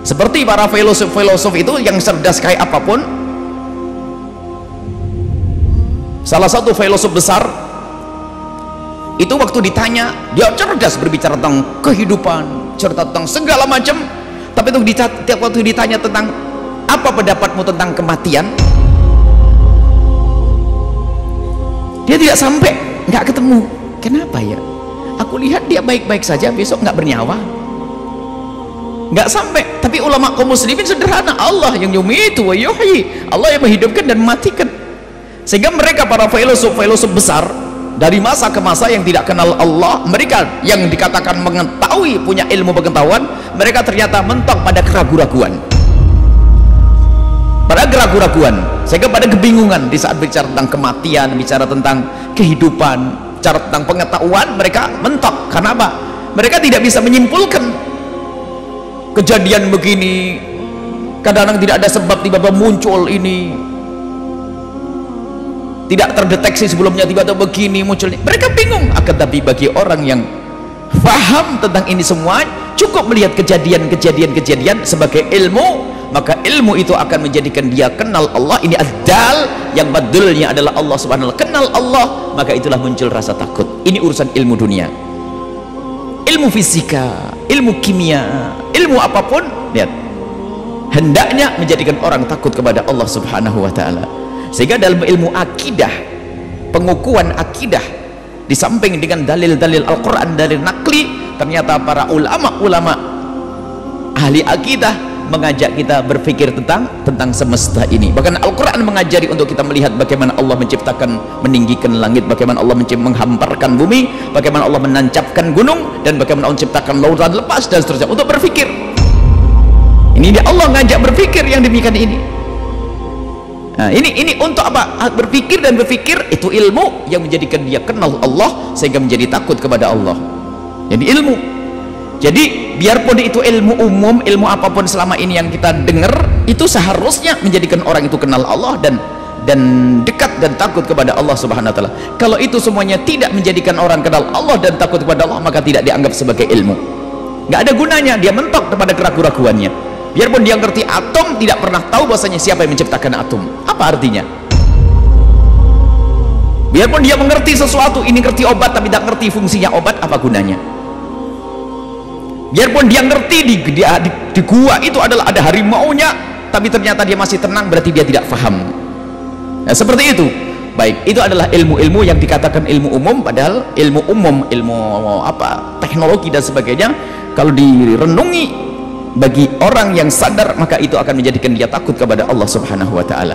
Seperti para filosof itu yang cerdas kayak apapun. Salah satu filosof besar itu waktu ditanya, dia cerdas berbicara tentang kehidupan, cerita tentang segala macam, tapi itu tiap waktu ditanya tentang apa pendapatmu tentang kematian, dia tidak sampai, nggak ketemu. Kenapa ya? Aku lihat dia baik-baik saja, besok nggak bernyawa, nggak sampai. Tapi ulama kaum muslimin sederhana, Allah yang yumitu wa yuhyi, Allah yang menghidupkan dan mematikan. Sehingga mereka para filosof besar dari masa ke masa yang tidak kenal Allah, mereka yang dikatakan mengetahui, punya ilmu pengetahuan, mereka ternyata mentok pada keraguan-raguan, sehingga pada kebingungan di saat bicara tentang kematian, bicara tentang kehidupan, bicara tentang pengetahuan, mereka mentok. Karena apa? Mereka tidak bisa menyimpulkan kejadian begini, kadang-kadang tidak ada sebab tiba-tiba muncul ini, tidak terdeteksi sebelumnya, tiba-tiba begini muncul. Mereka bingung. Akan tapi bagi orang yang faham tentang ini semua, cukup melihat kejadian-kejadian sebagai ilmu, maka ilmu itu akan menjadikan dia kenal Allah. Ini adal, yang badulnya adalah Allah subhanahu wa ta'ala. Kenal Allah, maka itulah muncul rasa takut. Ini urusan ilmu dunia, ilmu fisika, ilmu kimia, ilmu apapun, lihat, hendaknya menjadikan orang takut kepada Allah subhanahu wa ta'ala. Sehingga dalam ilmu akidah, pengukuhan akidah, di samping dengan dalil-dalil Al-Quran, dalil nakli, ternyata para ulama-ulama ahli akidah mengajak kita berpikir tentang semesta ini. Bahkan Al-Quran mengajari untuk kita melihat bagaimana Allah menciptakan, meninggikan langit, bagaimana Allah menghamparkan bumi, bagaimana Allah menancapkan gunung, dan bagaimana Allah menciptakan lautan lepas, dan seterusnya, untuk berpikir. Ini dia Allah ngajak berpikir yang demikian ini. Nah, ini untuk apa? Berpikir, dan berpikir itu ilmu yang menjadikan dia kenal Allah sehingga menjadi takut kepada Allah. Jadi ilmu. Jadi biarpun itu ilmu umum, ilmu apapun selama ini yang kita dengar, itu seharusnya menjadikan orang itu kenal Allah dan dekat dan takut kepada Allah subhanahu wa ta'ala. Kalau itu semuanya tidak menjadikan orang kenal Allah dan takut kepada Allah, maka tidak dianggap sebagai ilmu. Nggak ada gunanya, dia mentok kepada keraguan-raguannya. Biarpun dia ngerti atom, tidak pernah tahu bahasanya siapa yang menciptakan atom. Apa artinya? Biarpun dia mengerti sesuatu, ini ngerti obat tapi tidak ngerti fungsinya obat, apa gunanya? Biarpun dia ngerti di gua itu adalah ada harimaunya, tapi ternyata dia masih tenang, berarti dia tidak paham. Nah, seperti itu. Baik, itu adalah ilmu-ilmu yang dikatakan ilmu umum, padahal ilmu umum, ilmu apa, teknologi dan sebagainya, kalau direnungi bagi orang yang sadar, maka itu akan menjadikan dia takut kepada Allah subhanahu wa ta'ala.